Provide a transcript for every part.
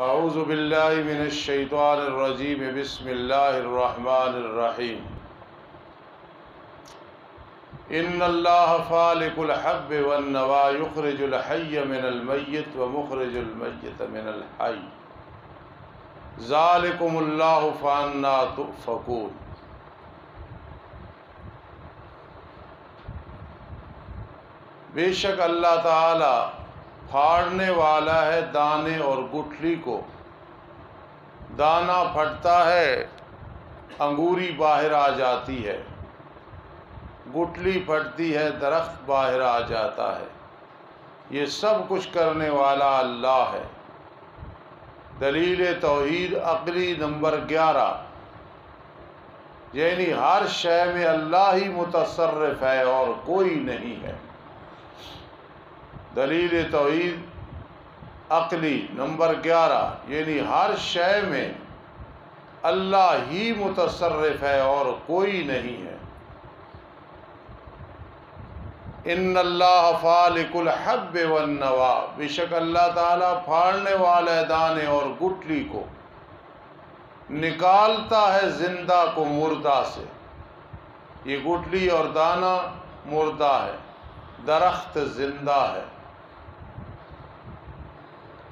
اعوذ باللہ من الشیطان الرجیم بسم اللہ الرحمن الرحیم ان اللہ فالق الحب والنوا یخرج الحی من المیت ومخرج المیت من الحی ذالکم اللہ فانا تؤفکون۔ بے شک اللہ تعالی پھاڑنے والا ہے دانے اور گٹھلی کو۔ دانہ پھٹتا ہے، انگوری باہر آ جاتی ہے، گٹھلی پھٹتی ہے، درخت باہر آ جاتا ہے۔ یہ سب کچھ کرنے والا اللہ ہے۔ دلیل توحید عقلی نمبر 11، یعنی ہر شے میں اللہ ہی متصرف ہے اور کوئی نہیں ہے۔ دلیل توحید عقلی نمبر 11، یعنی ہر شے میں اللہ ہی متصرف ہے اور کوئی نہیں ہے۔ ان اللہ فالق الحب والنوا، بے شک اللہ تعالیٰ پھاڑنے والا ہے دانے اور گٹھلی کو، نکالتا ہے زندہ کو مردہ سے۔ یہ گٹھلی اور دانہ مردہ ہے، درخت زندہ ہے۔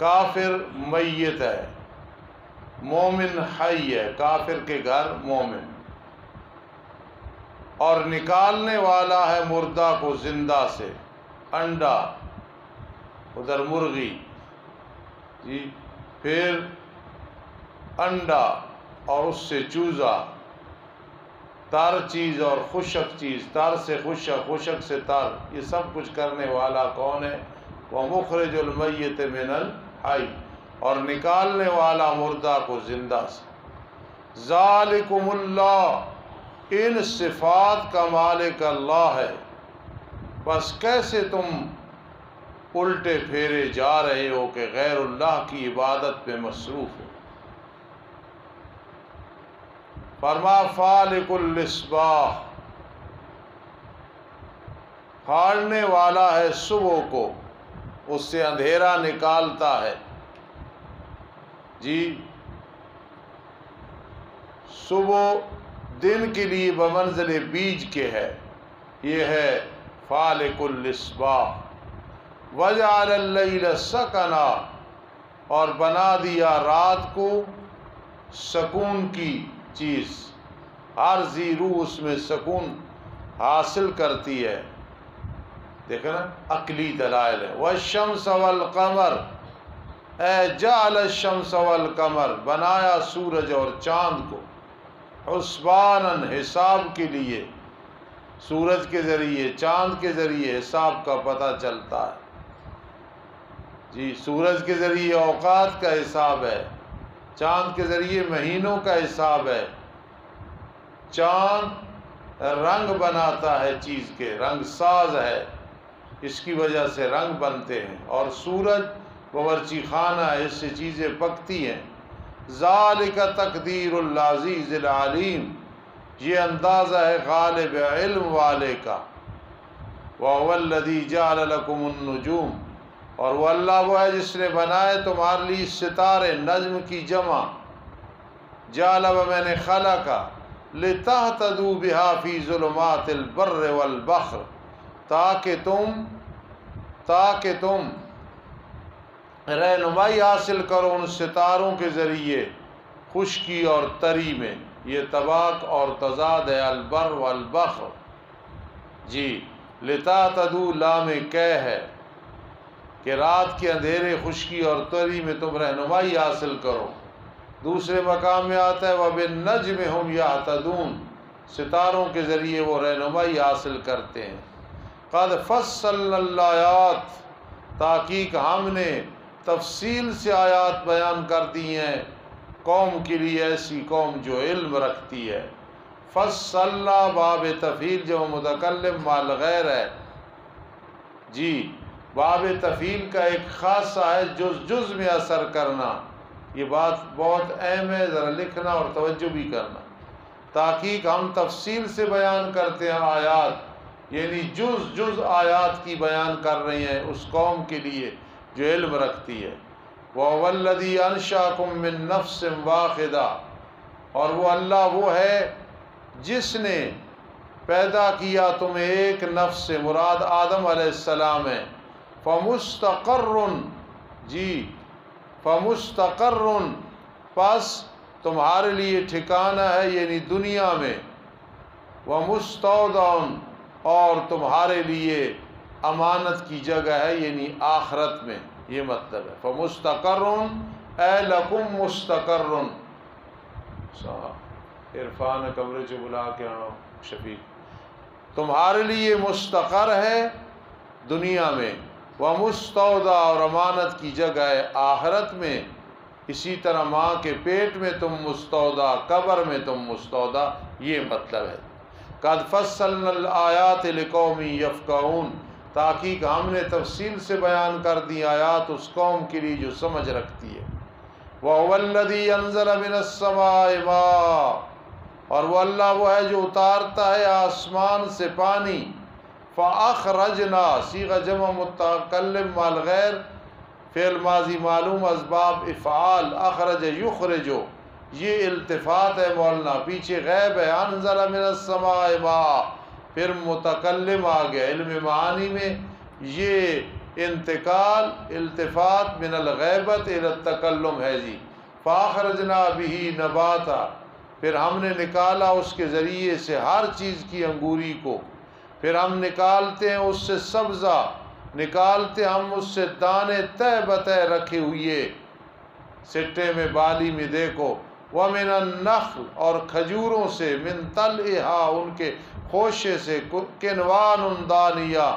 کافر میت ہے، مومن حی ہے، کافر کے گھر مومن، اور نکالنے والا ہے مردہ کو زندہ سے۔ انڈا، ادھر مرغی، جی، پھر انڈا اور اس سے چوزا، تر چیز اور خشک چیز، تر سے خشک، خشک سے تر، یہ سب کچھ کرنے والا کون ہے؟ وَمُخْرِجُ الْمَيِّتِ مِنَ الْحَيِّ، اور نکالنے والا مردہ کو زندہ سے۔ ذالکم اللہ، ان صفات کا مالک اللہ ہے، بس کیسے تم الٹے پھیرے جا رہے ہو کہ غیر اللہ کی عبادت پہ مصروف ہو۔ فرما فالق الاصباح، پھاڑنے والا ہے صبح کو، اس سے اندھیرا نکالتا ہے۔ جی، صبح دن کے لیے بمنزل بیج کے ہے، یہ ہے فالق الاصباح۔ وجعل اللیل سکنا، اور بنا دیا رات کو سکون کی چیز، ہر ذی روح اس میں سکون حاصل کرتی ہے۔ دیکھیں نا، عقلی دلائل ہے۔ والشمس والقمر، اے جعل الشمس والقمر، بنایا سورج اور چاند کو، حسباناً، حساب کے لیے۔ سورج کے ذریعے، چاند کے ذریعے حساب کا پتہ چلتا ہے۔ جی، سورج کے ذریعے اوقات کا حساب ہے، چاند کے ذریعے مہینوں کا حساب ہے۔ چاند رنگ بناتا ہے چیز کے، رنگ ساز ہے، اس کی وجہ سے رنگ بنتے ہیں، اور سورج باورچی خانہ ہے، اس سے چیزیں پکتی ہیں۔ ذالک تقدیر العزیز العلیم، یہ اندازہ ہے غالب علم والے کا۔ وَهُوَ الَّذِي جَعَلَ لَكُمُ النُّجُومَ، اور وہ اللہ وہ ہے جس نے بنائے تمہارے لیے ستارے، نجم کی جمع، جعل، میں نے خلقا، لِتَهْتَدُوا بِهَا فِي ظُلُمَاتِ الْبَرِّ وَالْبَحْرِ، تاکہ تم رہنمائی حاصل کرو ان ستاروں کے ذریعے خشکی اور تری میں۔ یہ طباق اور تضاد ہے، البر والبحر۔ جی، لِتَهْتَدُوا لام کہ ہے کہ رات کے اندھیرے، خشکی اور تری میں تم رہنمائی حاصل کرو۔ دوسرے مقام میں آتا ہے وَبِالنَّجْمِ هُمْ يَهْتَدُونَ، ستاروں کے ذریعے وہ رہنمائی حاصل کرتے ہیں۔ قَدْ فَصَّلْنَا الْآيَاتِ، تحقیق ہم نے تفصیل سے آیات بیان کر دی ہیں قوم کے لیے، ایسی قوم جو علم رکھتی ہے۔ فَصَّلْنَا، باب تفعیل جو متکلم مال غیر ہے۔ جی، باب تفعیل کا ایک خاصہ ہے جز میں اثر کرنا، یہ بات بہت اہم ہے، ذرا لکھنا اور توجہ بھی کرنا۔ تحقیق ہم تفصیل سے بیان کرتے ہیں آیات، یعنی جز آیات کی بیان کر رہی ہیں اس قوم کے لیے جو علم رکھتی ہے۔ وَهُوَ الَّذِي أَنشَأَكُم مِّن نَّفْسٍ وَاحِدَةٍ، اور وہ اللہ وہ ہے جس نے پیدا کیا تمہیں ایک نفس سے، مراد آدم علیہ السلام ہے. فَمُسْتَقَرٌّ، جی فَمُسْتَقَرٌّ، پس تمہارے لیے ٹھکانہ ہے یعنی دنیا میں. وَمُسْتَوْدَعٌ، اور تمہارے لیے امانت کی جگہ ہے یعنی آخرت میں. یہ مطلب ہے فَمُسْتَقَرٌّ اے لَكُمْ مُسْتَقَرٌّ. عرفان کمرے سے بلا کے آنا شفیق، تمہارے لیے مستقر ہے دنیا میں، وَمُسْتَوْدَعٌ، اور امانت کی جگہ ہے آخرت میں. اسی طرح ماں کے پیٹ میں تم مستودع، قبر میں تم مستودع. یہ مطلب ہے. قَدْ فَصَّلْنَا الْآيَاتِ لِقَوْمٍ يَفْقَهُونَ، تحقیق ہم نے تفصیل سے بیان کر دی آیات اس قوم کے لیے جو سمجھ رکھتی ہے. وَهُوَ الَّذِي أَنزَلَ مِنَ السَّمَاءِ مَاءً، اور وہ اللہ وہ ہے جو اتارتا ہے آسمان سے پانی. فَأَخْرَجْنَا، صیغہ جمع متکلم مال غیر، فعل ماضی معلوم اسباب افعال، اخرج یخرج، یہ التفات ہے مولانا، پیچھے غیب ہے. انزل من السماء ماء، پھر متکلم آ گیا. علم معانی میں یہ انتقال التفات من الغیبت الى التکلم ہے جی. فاخرجنا به نباتا، پھر ہم نے نکالا اس کے ذریعے سے ہر چیز کی انگوری کو. پھر ہم نکالتے ہیں اس سے سبزہ، نکالتے ہم اس سے دانے تہ بتہ رکھے ہوئے سٹے میں بالی میں دیکھو. وَمِنَ النَّخْلِ، اور کھجوروں سے، مِن طَلْعِہَا، ان کے خوشے سے، قِنْوَانٌ دَانِیَةٌ،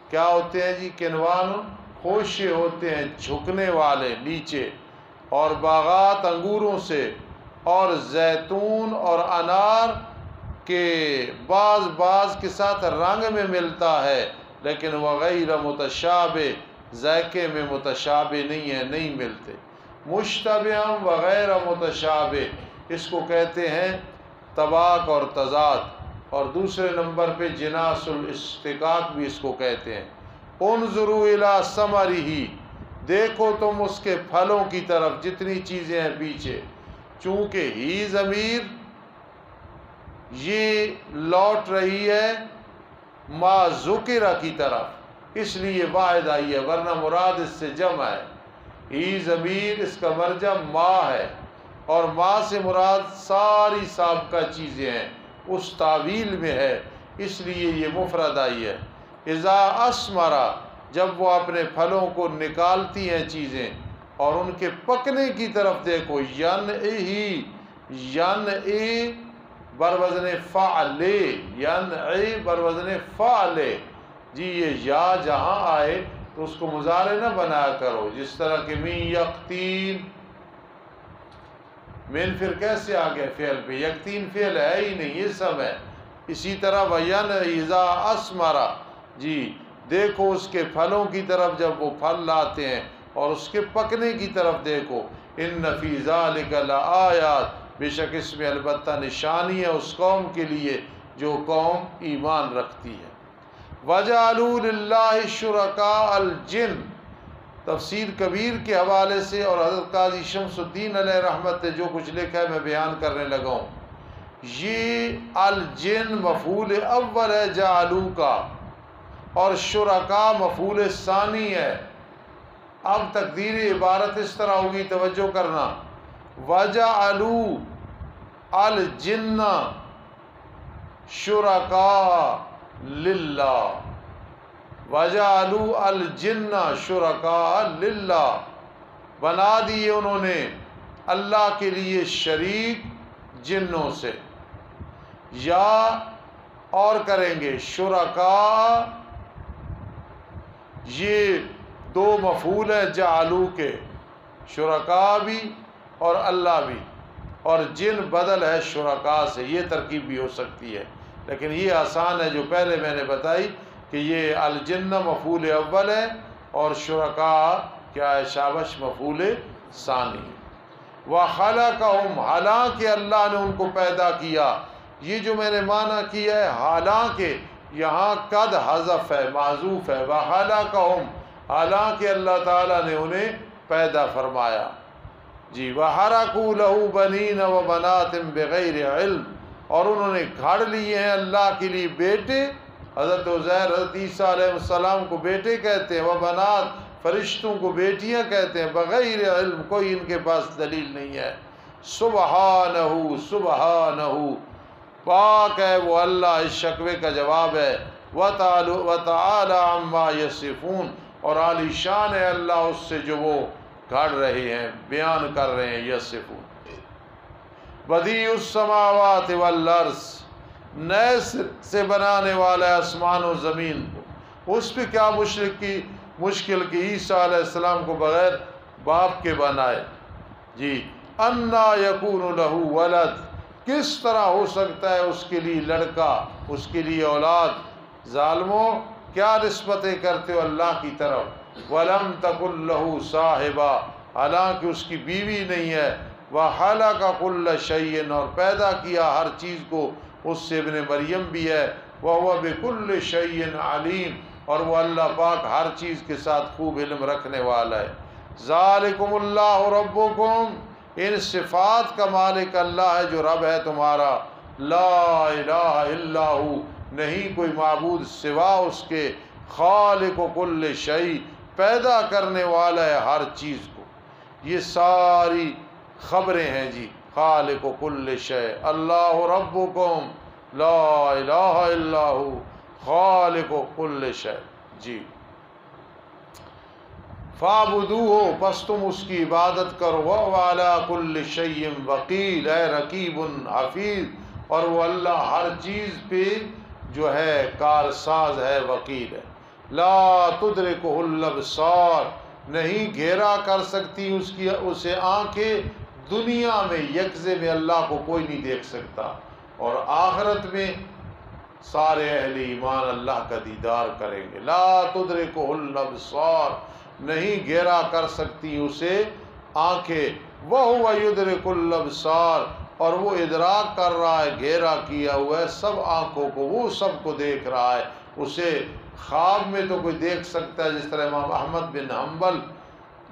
کیا ہوتے ہیں جی؟ قِنْوَانٌ، خوشے ہوتے ہیں جھکنے والے نیچے. اور باغات، انگوروں سے، اور زیتون اور انار کے بعض کے ساتھ رنگ میں ملتا ہے لیکن وغیر متشابہ، ذائقے میں متشابہ نہیں ہے، نہیں ملتے. مشتبہ وغیر متشابہ، اس کو کہتے ہیں طباق اور تضاد. اور دوسرے نمبر پہ جناس الاستقاق بھی اس کو کہتے ہیں. انظروا الی ثمرہ، دیکھو تم اس کے پھلوں کی طرف، جتنی چیزیں ہیں پیچھے. چونکہ ہی ضمیر یہ لوٹ رہی ہے ما ذکر کی طرف، اس لیے واحد آئی ہے، ورنہ مراد اس سے جمع ہے. ہی ضمیر اس کا مرجع ما ہے، اور ما سے مراد ساری سابقہ چیزیں ہیں، اس تعویل میں ہے، اس لیے یہ مفرد آئی ہے. اذا اسمرا، جب وہ اپنے پھلوں کو نکالتی ہیں چیزیں، اور ان کے پکنے کی طرف دیکھو. ینعی، ینعی بروزن فعل، ینعی بروزن فعل. جی یہ یا جہاں آئے تو اس کو مضارع نہ بنایا کرو، جس طرح کہ من یقتین، من پھر کیسے آ گیا فعل پہ؟ یقتین فعل ہے ہی نہیں، یہ سب ہے. اسی طرح وَيَنْعِي اِذَا أَثْمَرَ، جی دیکھو اس کے پھلوں کی طرف جب وہ پھل لاتے ہیں، اور اس کے پکنے کی طرف دیکھو. ان فی ذلک لآیات، بے شک اس میں البتہ نشانی ہے اس قوم کے لیے جو قوم ایمان رکھتی ہے. وَجَعَلُوا لِلَّهِ شُرَكَاءَ الْجِنِّ، تفسیر کبیر کے حوالے سے، اور حضرت قاضی شمس الدین علیہ رحمت نے جو کچھ لکھا ہے میں بیان کرنے لگا ہوں. یہ الجن مفعول اول ہے جعلوا کا، اور شرکا مفعول ثانی ہے. اب تقدیر عبارت اس طرح ہوگی، توجہ کرنا. وَجَعَلُوا الْجِنَّ شُرَكَاءَ لِلَّهِ، وَجَعَلُوا الْجِنَّ شُرَكَاءَ لِلَّهِ، بنا دیے انہوں نے اللہ کے لیے شریک جنوں سے. یا اور کریں گے شرکاء، یہ دو مفعول ہیں جعلو کے، شرکاء بھی اور اللہ بھی، اور جن بدل ہے شرکاء سے. یہ ترکیب بھی ہو سکتی ہے، لیکن یہ آسان ہے جو پہلے میں نے بتائی کہ یہ الجن مفعول اول ہے اور شرکاء کیا ہے؟ شابش مفعول ثانی. وَخَلَقَهُمْ، حالانکہ اللہ نے ان کو پیدا کیا. یہ جو میں نے معنی کیا ہے حالانکہ، یہاں قد حذف ہے، معذوف ہے. وَخَلَقَهُمْ، حالانکہ اللہ تعالیٰ نے انہیں پیدا فرمایا جی وَحَرَقُوا لَهُ بَنِينَ وَبَنَاتٍ بِغَيْرِ علم، اور انہوں نے گھڑ لیے ہیں اللہ کے لیے بیٹے، حضرت عزیر حضرت عیسیٰ علیہ السلام کو بیٹے کہتے ہیں، وبنات فرشتوں کو بیٹیاں کہتے ہیں، بغیر علم، کوئی ان کے پاس دلیل نہیں ہے۔ سبحانہ سبحانہ، پاک ہے وہ اللہ، اس شکوے کا جواب ہے۔ وَتَعَالَى عَمَّا يَصِفُونَ، اور عالی شان ہے اللہ اس سے جو وہ گھڑ رہے ہیں، بیان کر رہے ہیں۔ یصفون بدیع السماوات والارض، نئے سے بنانے والا ہے آسمان و زمین کو، اس پہ کیا مشکل کی عیسیٰ علیہ السلام کو بغیر باپ کے بنائے جی۔ انا یکون لہ ولد، کس طرح ہو سکتا ہے اس کے لیے لڑکا، اس کے لیے اولاد؟ ظالموں کیا نسبتیں کرتے ہو اللہ کی طرف؟ ولم تکن لہ صاحبہ، حالانکہ اس کی بیوی نہیں ہے۔ وخلق کل شیء، اور پیدا کیا ہر چیز کو اس سے، ابن مریم بھی ہے۔ وہو بکل شیء علیم، اور وہ اللہ پاک ہر چیز کے ساتھ خوب علم رکھنے والا ہے۔ ذالکم اللہ ربکم، ان صفات کا مالک اللہ ہے جو رب ہے تمہارا۔ لا الہ الا ہو، نہیں کوئی معبود سوا اس کے۔ خالق کل شیء، پیدا کرنے والا ہے ہر چیز کو۔ یہ ساری خبریں ہیں جی۔ خالق کل شیء، اللہ ربکم، لا الہ الا ہو، خالق کل شیء جی۔ فاعبدوہ، پس تم اس کی عبادت کرو۔ وَهُوَ عَلَىٰ كُلِّ شَيْءٍ وَكِیلٌ، اے رقیب حفیظ، اور وہ اللہ ہر چیز پہ جو ہے کارساز ہے، وکیل ہے۔ لا تدرکہ الابصار، نہیں گھیرا کر سکتی اسے آنکھیں، دنیا میں یکزے میں اللہ کو کوئی نہیں دیکھ سکتا، اور آخرت میں سارے اہل ایمان اللہ کا دیدار کریں گے۔ لا تدرکہ الابصار، نہیں گھیرا کر سکتی اسے آنکھیں۔ وَهُوَ يُدْرِكُ الْأَبْصَارَ، اور وہ ادراک کر رہا ہے، گھیرا کیا ہوا ہے سب آنکھوں کو، وہ سب کو دیکھ رہا ہے۔ اسے خواب میں تو کوئی دیکھ سکتا ہے، جس طرح امام احمد بن حنبل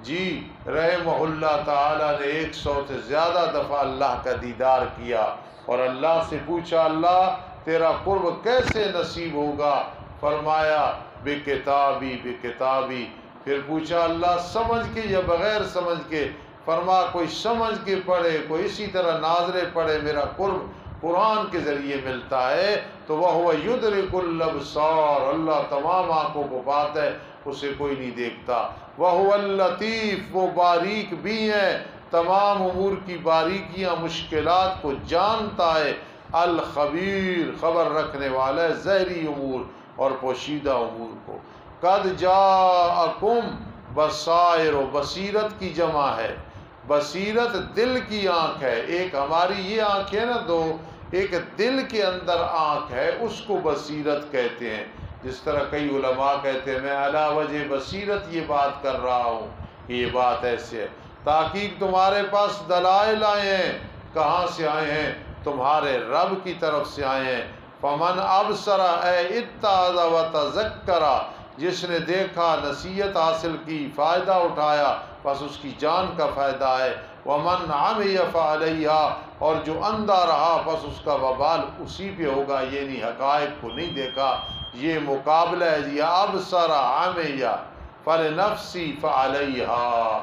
جی رحمہ اللہ تعالی نے 100 سے زیادہ دفعہ اللہ کا دیدار کیا، اور اللہ سے پوچھا اللہ تیرا قرب کیسے نصیب ہوگا؟ فرمایا بکتابی بکتابی۔ پھر پوچھا اللہ سمجھ کے یا بغیر سمجھ کے؟ فرما کوئی سمجھ کے پڑھے، کوئی اسی طرح ناظرے پڑھے، میرا قرب قرآن کے ذریعے ملتا ہے۔ تو وَهُوَ يُدْرِكُ الْأَبْصَارَ، اللہ تمام آنکھوں کو پاتا ہے، اسے کوئی نہیں دیکھتا۔ وَهُوَ اللطیف، وہ باریک بھی ہیں، تمام امور کی باریکیاں مشکلات کو جانتا ہے۔ الخبیر، خبر رکھنے والا ہے ظاہری امور اور پوشیدہ امور کو۔ قد جاءکم بصائر، بصیرت کی جمع ہے، بصیرت دل کی آنکھ ہے۔ ایک ہماری یہ آنکھ ہے نا دو، ایک دل کے اندر آنکھ ہے، اس کو بصیرت کہتے ہیں۔ جس طرح کئی علماء کہتے ہیں میں علی وجہ بصیرت یہ بات کر رہا ہوں کہ یہ بات ایسے ہے۔ تحقیق تمہارے پاس دلائل آئے ہیں، کہاں سے آئے ہیں؟ تمہارے رب کی طرف سے آئے ہیں۔ فمن ابصر، اے اتعظ و تذکر، جس نے دیکھا نصیحت حاصل کی فائدہ اٹھایا، بس اس کی جان کا فائدہ ہے۔ ومن عمی فعلیہا، اور جو اندھا رہا بس اس کا وبال اسی پہ ہوگا، یہ نہیں حقائق کو نہیں دیکھا۔ یہ مقابلہ ہے جی، ابصر عمی فلنفسی فعلیہا،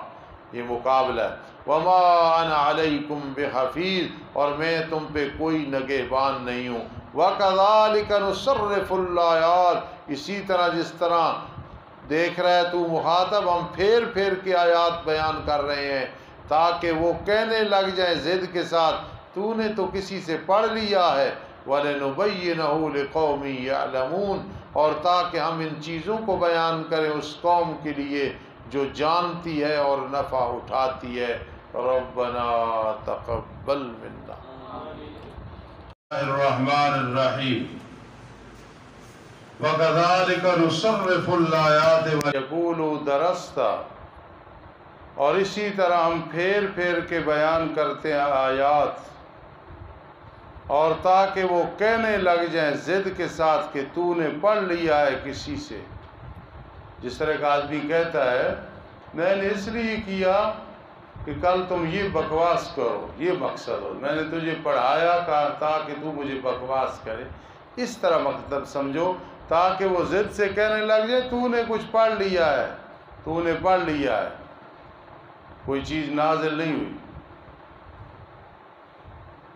یہ مقابلہ ہے۔ وما انا علیکم بحفیظ، اور میں تم پہ کوئی نگہبان نہیں ہوں۔ وکذالک نصرف الآیات، اسی طرح جس طرح دیکھ رہے تو مخاطب، ہم پھیر پھیر کے آیات بیان کر رہے ہیں تاکہ وہ کہنے لگ جائیں ضد کے ساتھ تو نے تو کسی سے پڑھ لیا ہے۔ وَلَنُبَيِّنَهُ لِقَوْمٍ يَعْلَمُونَ، اور تاکہ ہم ان چیزوں کو بیان کریں اس قوم کے لیے جو جانتی ہے اور نفع اٹھاتی ہے۔ ربنا تقبل منا۔ الرحمن الرحیم۔ وَكَذَلِكَ نُصَرِّفُ الْآيَاتِ وَيَقُولُوا دَرَسْتَ، اور اسی طرح ہم پھیر پھیر کے بیان کرتے ہیں آیات، اور تاکہ وہ کہنے لگ جائیں ضد کے ساتھ کہ تو نے پڑھ لیا ہے کسی سے۔ جس طرح ایک آدمی کہتا ہے میں نے اس لیے کیا کہ کل تم یہ بکواس کرو، یہ مقصد ہو، میں نے تجھے پڑھایا کہا تاکہ تو مجھے بکواس کرے، اس طرح مطلب سمجھو، تاکہ وہ ضد سے کہنے لگ جائے تو نے کچھ پڑھ لیا ہے، تو نے پڑھ لیا ہے، کوئی چیز نازل نہیں ہوئی۔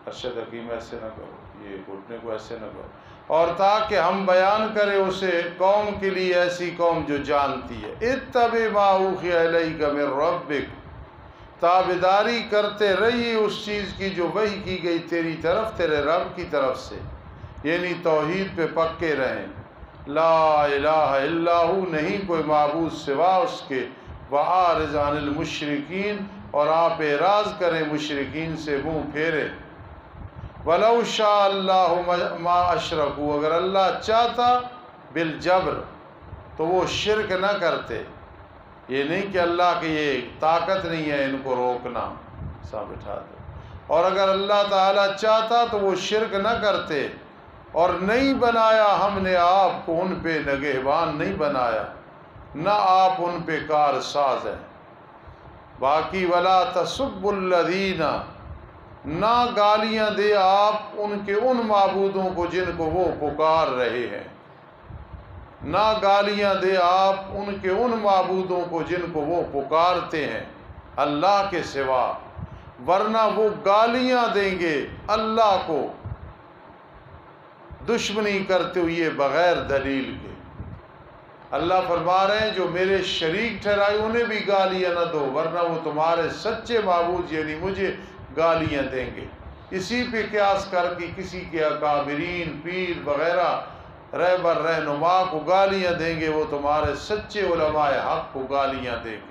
ارشد حکیم ایسے نہ کرو، یہ گھٹنے کو ایسے نہ کرو، اور تاکہ ہم بیان کریں اسے قوم کے لیے، ایسی قوم جو جانتی ہے۔ اتبع ما اوحی الیک من ربک، تابعداری کرتے رہیے اس چیز کی جو وحی کی گئی تیری طرف، تیرے رب کی طرف سے، یعنی توحید پہ پکے رہیں، لا الہ الا ہو، نہیں کوئی معبود سوا اس کے، وَأَعْرِضْ عَنِ الْمُشْرِكِينَ، اور آپ اعراض کریں مشرکین سے، منہ پھیرے۔ وَلَوْ شَاءَ اللَّهُ مَا أَشْرَكُوا، اگر اللہ چاہتا بالجبر تو وہ شرک نہ کرتے، یہ نہیں کہ اللہ کی یہ طاقت نہیں ہے ان کو روکنا، سا بٹھا دو، اور اگر اللہ تعالیٰ چاہتا تو وہ شرک نہ کرتے، اور نہیں بنایا ہم نے آپ کو ان پہ نگہبان نہیں بنایا، نہ آپ ان پہ کار ساز ہیں۔ باقی ولا تسبوا الذین، نہ گالیاں دے آپ ان کے ان معبودوں کو جن کو وہ پکار رہے ہیں، نہ گالیاں دے آپ ان کے ان معبودوں کو جن کو وہ پکارتے ہیں اللہ کے سوا، ورنہ وہ گالیاں دیں گے اللہ کو دشمنی کرتے ہوئے بغیر دلیل کے۔ اللہ فرما رہے ہیں جو میرے شریک ٹھہرائے انہیں بھی گالیاں نہ دو، ورنہ وہ تمہارے سچے معبود یعنی مجھے گالیاں دیں گے۔ اسی پہ قیاس کر کے کسی کے اکابرین، پیر وغیرہ، رہبر رہنما کو گالیاں دیں گے، وہ تمہارے سچے علماء حق کو گالیاں دیں گے،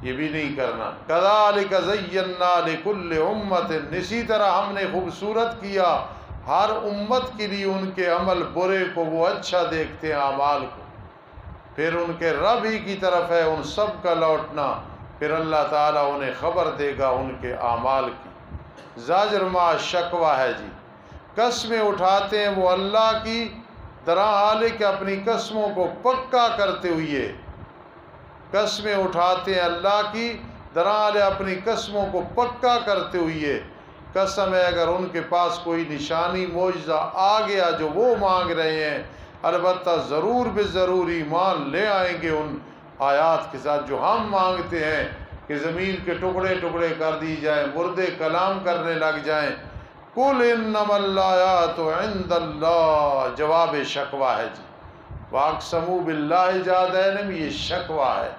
یہ بھی نہیں کرنا۔ کذالک زینا لکل امت، اسی طرح ہم نے خوبصورت کیا ہر امت کے لیے ان کے عمل برے کو، وہ اچھا دیکھتے ہیں اعمال کو، پھر ان کے رب ہی کی طرف ہے ان سب کا لوٹنا، پھر اللہ تعالیٰ انہیں خبر دے گا ان کے اعمال کی۔ زاجر ما شکوہ ہے جی، قسمیں اٹھاتے ہیں وہ اللہ کی، درا حال کہ اپنی قسموں کو پکا کرتے ہوئے، قسمیں اٹھاتے ہیں اللہ کی، درا حال اپنی قسموں کو پکا کرتے ہوئے۔ قسم ہے اگر ان کے پاس کوئی نشانی معجزہ آ گیا جو وہ مانگ رہے ہیں، البتہ ضرور بے ضرور ایمان لے آئیں گے ان آیات کے ساتھ جو ہم مانگتے ہیں، کہ زمین کے ٹکڑے ٹکڑے کر دی جائیں، مردے کلام کرنے لگ جائیں۔ قُلْ إِنَّمَا الْآيَاتُ عِنْدَ اللَّهِ، جواب شکوہ ہے جی، وَأَقْسَمُوا بِاللَّهِ جَهْدَ أَيْمَانِهِمْ، یہ شکوہ ہے۔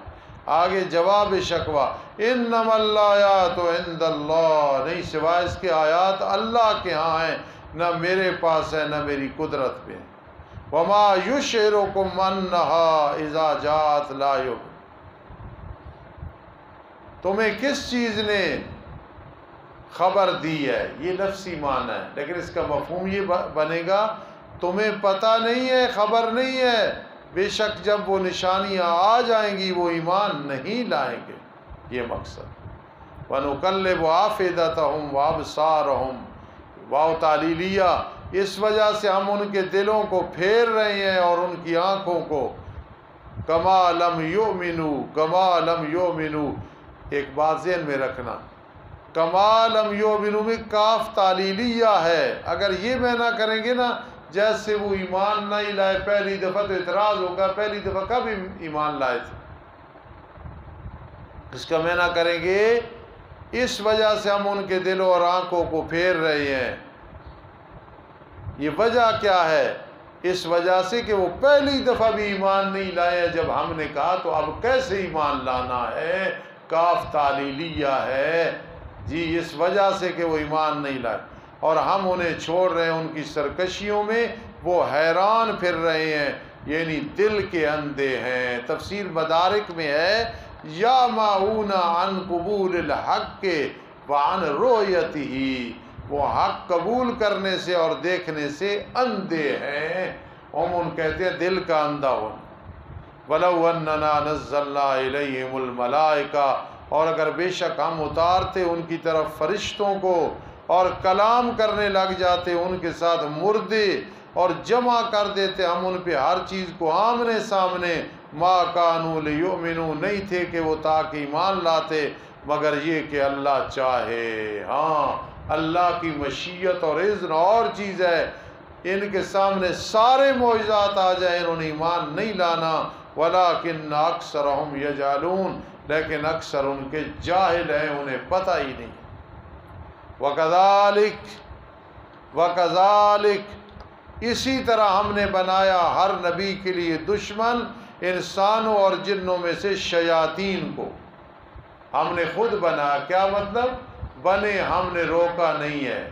آگے جواب شکوہ، انما الآیات عند اللہ، نہیں سوائے اس کے آیات اللہ کے ہاں ہیں، نہ میرے پاس ہے نہ میری قدرت پہ۔ وما یشعرکم انہا اذا جاءت لا یؤمنون، تمہیں کس چیز نے خبر دی ہے، یہ لفظی معنی ہے، لیکن اس کا مفہوم یہ بنے گا تمہیں پتہ نہیں ہے، خبر نہیں ہے، بے شک جب وہ نشانیاں آ جائیں گی وہ ایمان نہیں لائیں گے، یہ مقصد۔ وَنُقَلِّبُ أَفْئِدَتَهُمْ وَأَبْصَارَهُمْ، واو تعلیلیہ، اس وجہ سے ہم ان کے دلوں کو پھیر رہے ہیں اور ان کی آنکھوں کو، كَمَا لَمْ يُؤْمِنُوا، كَمَا لَمْ يُؤْمِنُوا، ایک بات ذہن میں رکھنا، كَمَا لَمْ يُؤْمِنُوا میں کاف تعلیلیہ ہے، اگر یہ میں نہ کریں گے نا، جیسے وہ ایمان نہیں لائے پہلی دفعہ تو اعتراض ہوگا پہلی دفعہ کب ایمان لائے تھے، اس کا میں نہ کریں گے، اس وجہ سے ہم ان کے دلوں اور آنکھوں کو پھیر رہے ہیں۔ یہ وجہ کیا ہے؟ اس وجہ سے کہ وہ پہلی دفعہ بھی ایمان نہیں لائے، جب ہم نے کہا تو اب کیسے ایمان لانا ہے، کاف تعلیلیہ ہے جی، اس وجہ سے کہ وہ ایمان نہیں لائے، اور ہم انہیں چھوڑ رہے ہیں ان کی سرکشیوں میں، وہ حیران پھر رہے ہیں، یعنی دل کے اندھے ہیں۔ تفسیر مدارک میں ہے یا معون عن قبول الحق وعن رؤیتہ، وہ حق قبول کرنے سے اور دیکھنے سے اندھے ہیں، ہم کہتے ہیں دل کا اندھا ہونا۔ وَلَوْ أَنَّنَا نَزَّلْنَا إِلَيْهِمُ الْمَلَائِكَةَ، اور اگر بے شک ہم اتارتے ان کی طرف فرشتوں کو اور کلام کرنے لگ جاتے ان کے ساتھ مردے، اور جمع کر دیتے ہم ان پہ ہر چیز کو آمنے سامنے، ما کانوا لیؤمنوا، نہیں تھے کہ وہ تاکہ ایمان لاتے مگر یہ کہ اللہ چاہے۔ ہاں اللہ کی مشیت اور اذن اور چیز ہے، ان کے سامنے سارے معجزات آ جائیں انہوں نے ایمان نہیں لانا۔ وَلَٰكِنَّ أَكْثَرَهُمْ يَجْهَلُونَ، لیکن اکثر ان کے جاہل ہیں، انہیں پتہ ہی نہیں۔ وَكَذَلِكَ اسی طرح ہم نے بنایا ہر نبی کے لیے دشمن انسانوں اور جنوں میں سے شیاطین کو، ہم نے خود بنا۔ کیا مطلب؟ بنے، ہم نے روکا نہیں ہے۔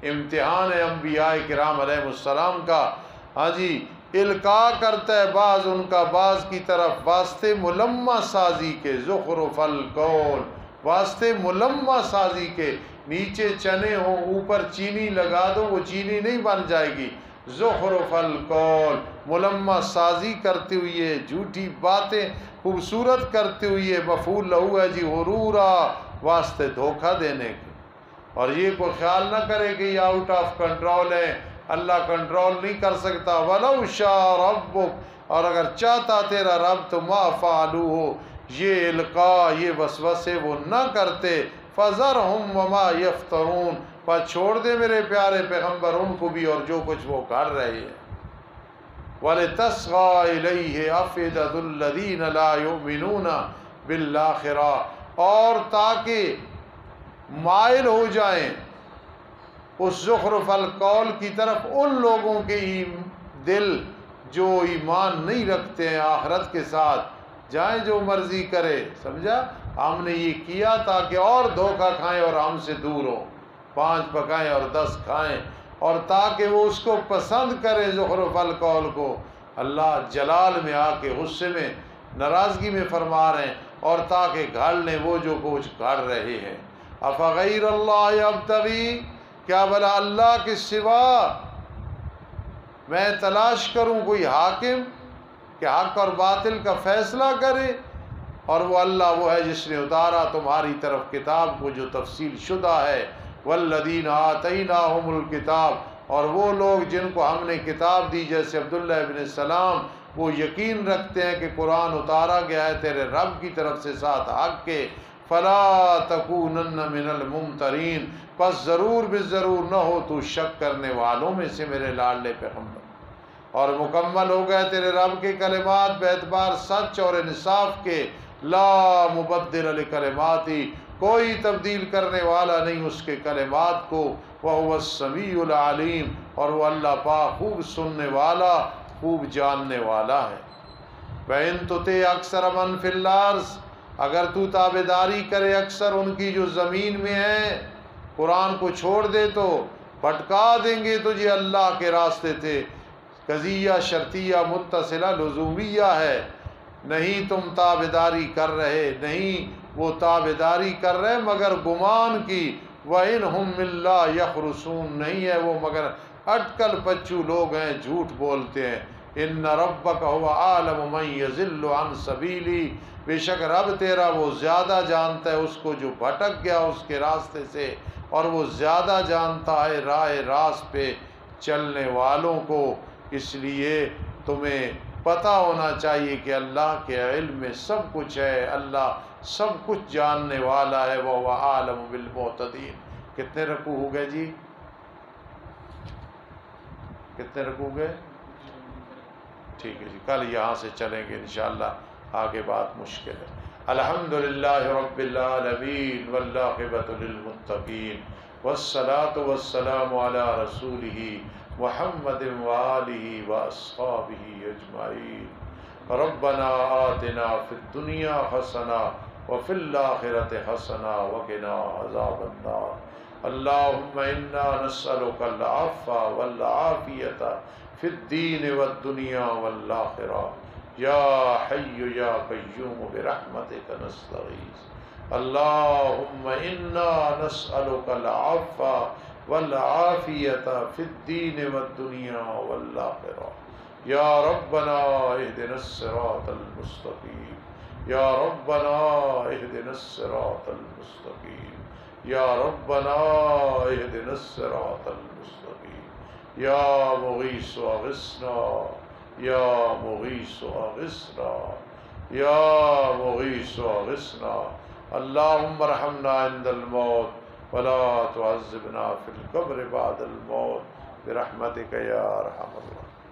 امتحان ہے انبیاء کرام علیہ السلام کا۔ ہاں جی، القاء کرتا ہے بعض ان کا بعض کی طرف واسطے ملمہ سازی کے، زخرف القول، واسطے ملمہ سازی کے۔ نیچے چنے ہوں اوپر چینی لگا دو، وہ چینی نہیں بن جائے گی۔ زخرف القول، ملمہ سازی کرتے ہوئے، جھوٹی باتیں خوبصورت کرتے ہوئے، مفعول لہو ہے جی غرورا، واسطے دھوکہ دینے کے۔ اور یہ کوئی خیال نہ کرے کہ یہ آؤٹ آف کنٹرول ہے، اللہ کنٹرول نہیں کر سکتا۔ وَلَوْ شَاءَ رَبُّكَ، اور اگر چاہتا تیرا رب تو مَا فَعَلُوهُ، یہ القاء یہ وسوسے وہ نہ کرتے۔ فَذَرْهُمْ وَمَا يَفْتَرُونَ، پر چھوڑ دے میرے پیارے پیغمبر ان کو بھی اور جو کچھ وہ کر رہے ہیں۔ وَلِتَصْغَىٰ إِلَيْهِ أَفْئِدَةُ الَّذِينَ لَا يُؤْمِنُونَ بِالْآخِرَةِ، اور تاکہ مائل ہو جائیں اس زخرف القول کی طرف ان لوگوں کے دل جو ایمان نہیں رکھتے ہیں آخرت کے ساتھ، جائیں جو مرضی کرے۔ سمجھا؟ ہم نے یہ کیا تاکہ اور دھوکہ کھائیں اور ہم سے دور ہوں، 5 پکائیں اور 10 کھائیں، اور تاکہ وہ اس کو پسند کریں زخرف القول کو۔ اللہ جلال میں آ کے غصے میں ناراضگی میں فرما رہے ہیں، اور تاکہ گھاڑ لیں وہ جو کچھ گھاڑ رہے ہیں۔ افغیر اللہ ابتغی، کیا بھلا اللہ کے سوا میں تلاش کروں کوئی حاکم کہ حق اور باطل کا فیصلہ کرے؟ اور وہ اللہ وہ ہے جس نے اتارا تمہاری طرف کتاب کو جو تفصیل شدہ ہے۔ والذین آتیناہم الکتاب، اور وہ لوگ جن کو ہم نے کتاب دی جیسے عبداللہ ابن سلام، وہ یقین رکھتے ہیں کہ قرآن اتارا گیا ہے تیرے رب کی طرف سے ساتھ حق کے۔ فلا تکونن من الممترین، پس ضرور بالضرور نہ ہو تو شک کرنے والوں میں سے میرے لاڈلے پیغمبر۔ اور مکمل ہو گئے تیرے رب کے کلمات بے اعتبار سچ اور انصاف کے، لا مبدل لکلماتی، کوئی تبدیل کرنے والا نہیں اس کے کلمات کو۔ وہو السمیع العلیم، اور وہ اللہ پاک خوب سننے والا خوب جاننے والا ہے۔ وَإِن تُطِعْ أَكْثَرَ مَنْ فِي الْأَرْضِ، اگر تو تابعداری کرے اکثر ان کی جو زمین میں ہیں، قرآن کو چھوڑ دے تو بھٹکا دیں گے تجھے اللہ کے راستے تھے۔ قضیہ شرطیہ متصلہ لزومیہ ہے، نہیں تم تابعداری کر رہے، نہیں وہ تابعداری کر رہے مگر گمان کی۔ وَإِنْهُمْ إِلَّا يَخْرُصُونَ، نہیں ہے وہ مگر اٹکل پچو لوگ ہیں، جھوٹ بولتے ہیں۔ إِنَّ رَبَّكَ هُوَ أَعْلَمُ مَن يَضِلُّ عَن سَبِيلِهِ، بے شک رب تیرا وہ زیادہ جانتا ہے اس کو جو بھٹک گیا اس کے راستے سے، اور وہ زیادہ جانتا ہے راہ راست پہ چلنے والوں کو۔ اس لیے تمہیں پتہ ہونا چاہیے کہ اللہ کے علم میں سب کچھ ہے، اللہ سب کچھ جاننے والا ہے۔ وَهُوَ أَعْلَمُ بِالْمُعْتَدِينَ۔ کتنے رکوع ہو گئے جی؟ کتنے رکوع گئے؟ ٹھیک ہے جی، کل یہاں سے چلیں گے انشاءاللہ، آگے بات مشکل ہے۔ الحمدللہ رب العالمین والعاقبۃ للمتقین، والصلاۃ والسلام علی رسولہ محمد وآلہ واصحابہ اجمعین۔ ربنا آتنا فی الدنیا حسنہ وفی الآخرۃ حسنہ وقنا عذاب النار۔ اللہم انا نسألک العفو والعافیۃ فی الدین والدنیا والآخرہ، یا حی یا قیوم برحمتک نستغیث۔ اللہم انا نسألک العفو والعافیۃ فی الدین والدنیا والآخرہ، یا ربنا اہدنا الصراط المستقیم، یا ربنا اہدنا الصراط المستقیم، یا ربنا اہدنا الصراط المستقیم، یا مغیث اغثنا یا مغیث اغثنا یا مغیث اغثنا اللہم ارحمنا عند الموت ولا تعذبنا فی القبر بعد الموت برحمتک یا ارحم الراحمین.